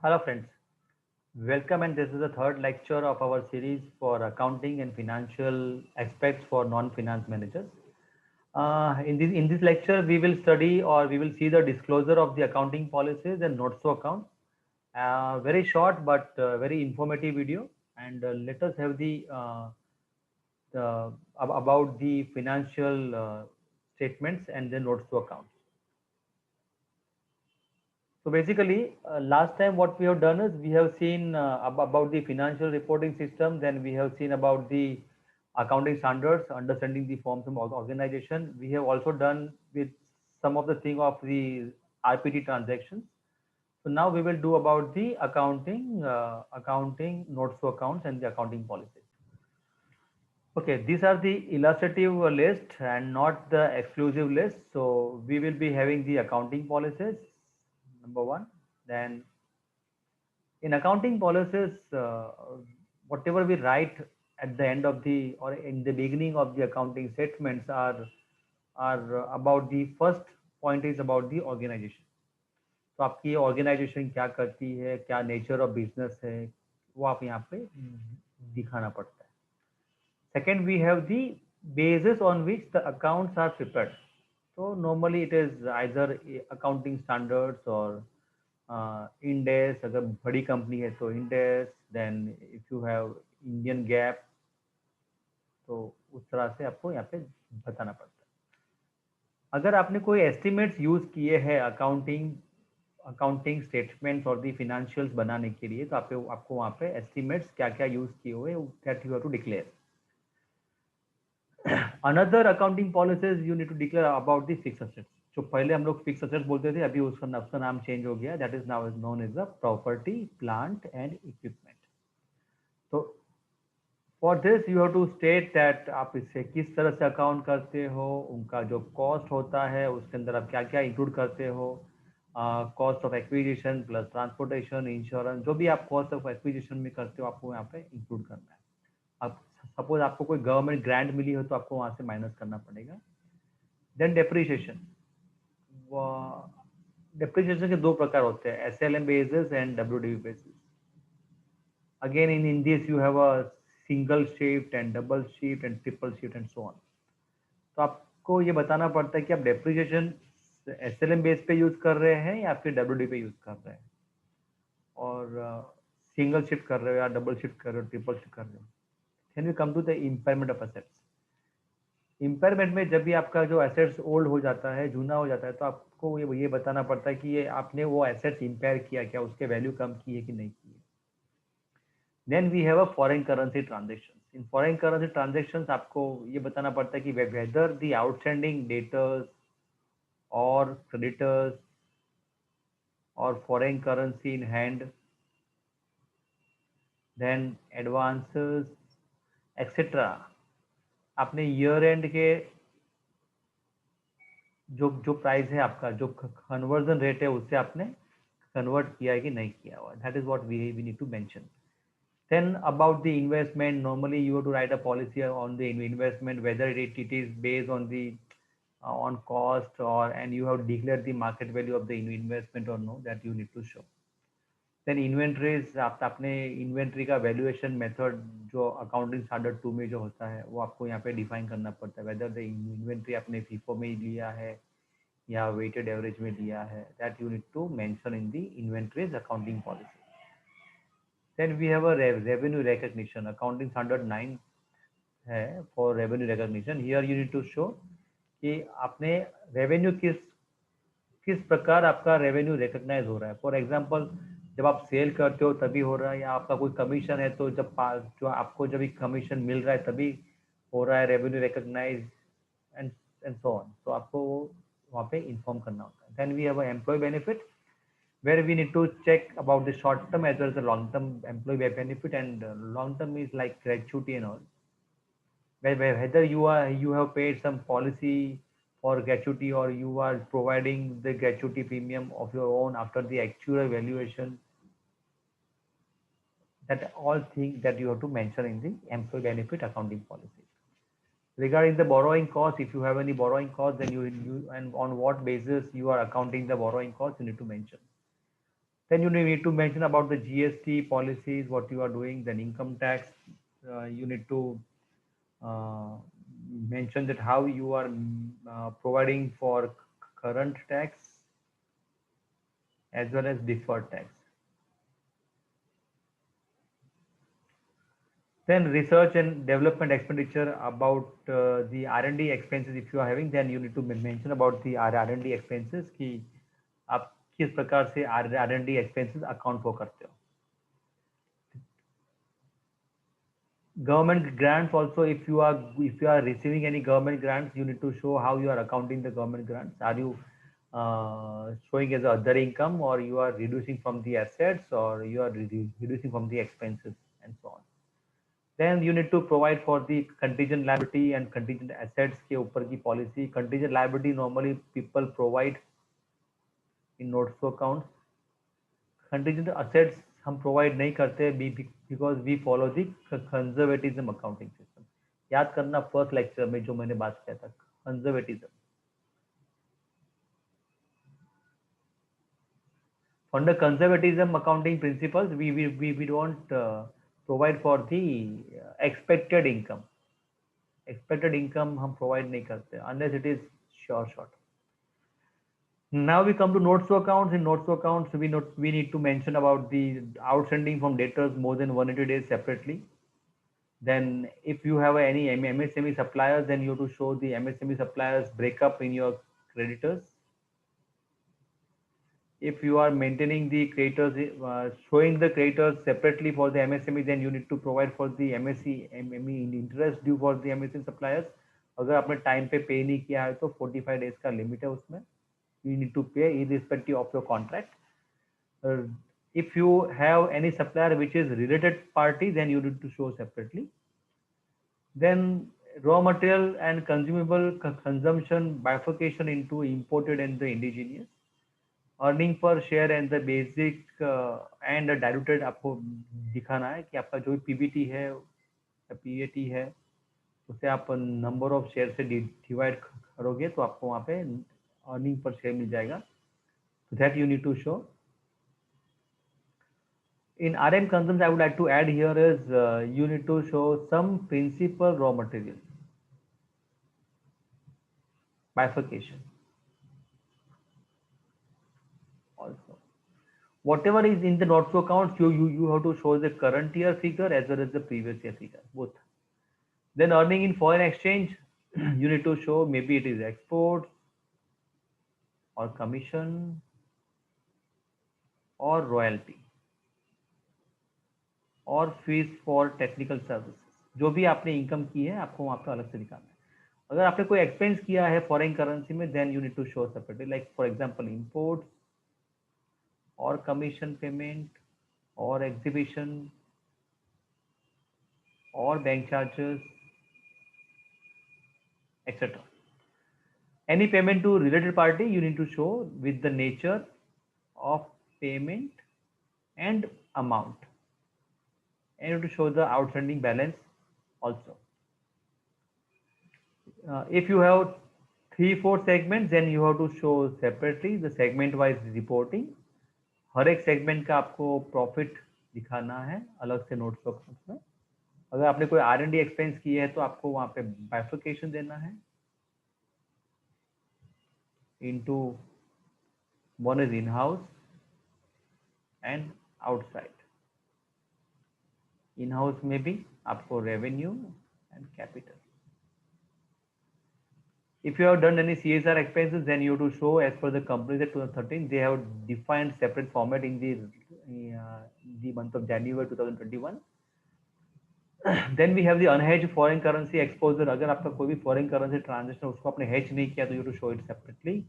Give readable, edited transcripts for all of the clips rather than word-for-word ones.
Hello friends, welcome and this is the third lecture of our series for accounting and financial aspects for non-finance managers. In this lecture, we will study or we will see the disclosure of the accounting policies and notes to account. Very short but very informative video, and let us have about the financial statements and the notes to account. So basically, last time what we have done is we have seen about the financial reporting system, then we have seen about the accounting standards, understanding the forms of organization. We have also done with some of the thing of the RPT transactions. So now we will do about the accounting notes to accounts and the accounting policies. Okay, these are the illustrative list and not the exclusive list. So we will be having the accounting policies, number one. Then in accounting policies, whatever we write at the end of the or in the beginning of the accounting statements are about the first point is about the organization. तो आपकी organisation क्या करती है, क्या nature of business है, वो आप यहाँ पे दिखाना पड़ता है. Second, we have the basis on which the accounts are prepared. So normally it is either accounting standards or Ind AS. अगर बड़ी कंपनी है तो Ind AS. Then if you have Indian gap तो उस तरह से आपको यहाँ पे बताना पड़ता है. अगर आपने कोई एस्टिमेट्स यूज किए हैं अकाउंटिंग स्टेटमेंट्स और दी फिनेंशियल्स बनाने के लिए, तो आपको वहाँ पे एस्टिमेट्स क्या क्या यूज किए हुए that you have to declare. Another accounting policies you need to declare about the fixed assets. जो पहले हम लोग फिक्स असेट्स बोलते थे, अभी उसका नाम चेंज हो गया. That is now is known as the property plant and equipment. तो for this you have to state that आप इससे किस तरह से अकाउंट करते हो, उनका जो कॉस्ट होता है उसके अंदर आप क्या क्या इंक्लूड करते हो, cost of acquisition plus transportation insurance, जो भी आप कॉस्ट ऑफ एक्विजिशन में करते हो आपको यहाँ पे इंक्लूड करना है. अब सपोज आपको कोई गवर्नमेंट ग्रांट मिली हो तो आपको वहां से माइनस करना पड़ेगा. Then depreciation. डेप्रिसिएशन के दो प्रकार होते हैं, SLM basis and WDV basis. Again in this you have a single shift and double shift and triple shift and so on. तो आपको ये बताना पड़ता है कि आप डेप्रिसिएशन SLM बेस पे यूज कर रहे हैं या फिर WDV पे यूज कर रहे हैं, और सिंगल शिफ्ट कर रहे हो या डबल शिफ्ट कर रहे हो, ट्रिपल शिफ्ट कर रहे हो. Then we come to the impairment of assets. Impairment में जब भी आपका जो एसेट्स ओल्ड हो जाता है, जूना हो जाता है, तो आपको ये बताना पड़ता है कि ये आपने वो एसेट्स इम्पेयर किया क्या, उसके वैल्यू कम की है कि नहीं की है. Then we have a foreign currency transaction. In foreign currency transaction आपको ये बताना पड़ता है कि वेदर द आउटस्टैंडिंग डेटर्स और क्रेडिटर्स और foreign currency in hand, then advances etcetera, आपने ईयर एंड के जो जो प्राइस है आपका, जो कन्वर्जन रेट है, उससे आपने कन्वर्ट किया है कि नहीं किया हुआ. That is what we need to mention. Then about the investment, normally you have to write a policy on the investment, whether it is based on the on cost or and you have declared the market value of the investment or no, that you need to show. Then inventories, आपने inventory का valuation method जो accounting standard 2 में जो होता है वो आपको यहाँ पे डिफाइन करना पड़ता है. वेदर द इन्वेंट्री आपने फीफो में लिया है या वेटेड एवरेज में लिया है, that you need to mention in the inventories accounting policy. Then we have a revenue recognition. Accounting standard 9 है for revenue recognition. Here you need to show कि आपने रेवेन्यू किस प्रकार आपका रेवेन्यू रिकॉग्नाइज हो रहा है. फॉर एग्जांपल, जब आप सेल करते हो तभी हो रहा है, या आपका कोई कमीशन है तो जो आपको जब कमीशन मिल रहा है तभी हो रहा है revenue recognize and so on. तो आपको वहाँ पे इन्फॉर्म करना होता है. Then we have employ benefit where we need to check about the short term as well as the long term employee benefit, and long term is like gratuity and all, whether you have paid some policy for gratuity or you are providing the gratuity premium of your own after the actual evaluation, that all things that you have to mention in the employee benefit accounting policy. Regarding the borrowing cost, if you have any borrowing cost, then you and on what basis you are accounting the borrowing cost, you need to mention. Then you need to mention about the GST policies, what you are doing. Then income tax, you need to uh, mention that how you are providing for current tax as well as deferred tax. Then research and development expenditure about the R&D expenses if you are having, then you need to mention about the R&D expenses कि आप किस प्रकार से R&D expenses account for करते हो. Government grants also, if you are receiving any government grants, you need to show how you are accounting the government grants. Are you showing as other income, or you are reducing from the assets, or you are reducing from the expenses, and so on. Then you need to provide for the contingent liability and contingent assets के ऊपर की policy. Contingent liability normally people provide in notes to accounts. Contingent assets हम provide नहीं करते because we follow the conservatism accounting system. याद करना first lecture में जो मैंने बात किया था, conservatism. Under conservatism accounting principles, we don't provide for the expected income. Expected income हम provide नहीं करते unless it is sure shot. Now we come to notes to accounts. In notes to accounts, we need to mention about the outstanding from debtors more than 180 days separately. Then if you have any MSME suppliers, then you have to show the MSME suppliers breakup in your creditors. If you are maintaining the creditors, showing the creditors separately for the MSME, then you need to provide for the MSME interest due for the MSME suppliers. अगर आपने time पे पे नहीं किया है तो 45 days का limit है उसमें. You need to pay irrespective of your contract. If you have any supplier which is related party, then you need to show separately. Then raw material and consumable consumption bifurcation into imported and the indigenous. Earning per share and the basic and the diluted आपको दिखाना है कि आपका जो भी PBT है या PAT है उसे आप नंबर ऑफ शेयर से डिवाइड करोगे तो आपको वहाँ पे अर्निंग पर शेयर मिल जाएगा. So that you need to show. In RM consumption, I would like to add here is you need to show some principal raw material bifurcation. Also, whatever is in the notes to accounts, you have to show the current year figure as well as the previous year figure, both. Then earning in foreign exchange, you need to show maybe it is exports or commission or royalty और fees for technical services. जो भी आपने income की है आपको वहाँ पे अलग से दिखाना है. अगर आपने कोई एक्सपेंस किया है फॉरेन करेंसी में, then you need to show separately, like for example import और कमीशन पेमेंट और एग्जीबिशन और bank charges etc. Any payment to related party, you need to show with the nature of payment and amount, and you have to show the outstanding balance also. If you have 3-4 segments, then you have to show separately the segment wise reporting. हर एक segment का आपको profit दिखाना है अलग से notes accounts में. अगर आपने कोई R&D एक्सपेंस की है तो आपको वहाँ पे बाइफिकेशन देना है into one is in-house and outside. In-house में भी आपको revenue and capital. If you have done any CSR expenses, then you have to show as per the companies at 2013, they have defined separate format in the month of January 2021. Then we have the unhedged foreign currency exposure. अगर आपका कोई भी foreign currency transaction उसको आपने hedge नहीं किया तो you have to show it separately.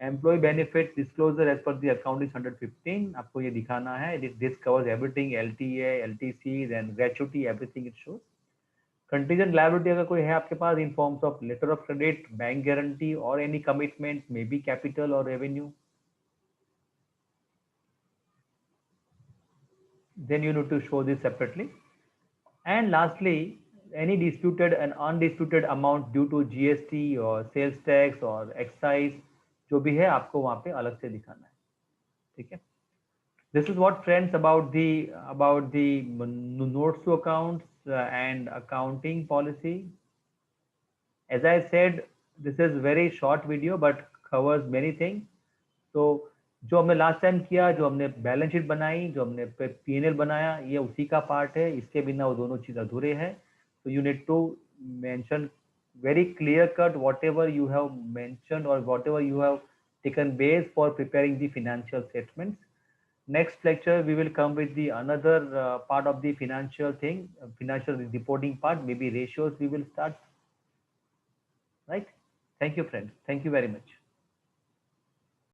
Employee benefit disclosure as per the account is 115. आपको ये दिखाना है. This covers everything, LTA, LTC, then gratuity, everything it shows. Contingent liability अगर कोई है आपके पास in forms of letter of credit, bank guarantee or any commitment, maybe capital or revenue, then you need to show this separately. And lastly, any disputed and undisputed amount due to GST or sales tax or excise जो भी है आपको वहाँ पे अलग से दिखाना है. ठीक है. This is what, friends, about the notes to accounts and accounting policy. As I said, this is very short video but covers many things. तो जो हमने लास्ट टाइम किया, जो हमने बैलेंस शीट बनाई, जो हमने P&L बनाया, ये उसी का पार्ट है. इसके बिना वो दोनों चीज अधूरे हैं. तो you need to mention very clear cut whatever you have mentioned or whatever you have taken base for preparing the financial statements. Next lecture we will come with the another part of the financial thing, financial reporting part, maybe ratios we will start, right? Thank you, friends. Thank you very much.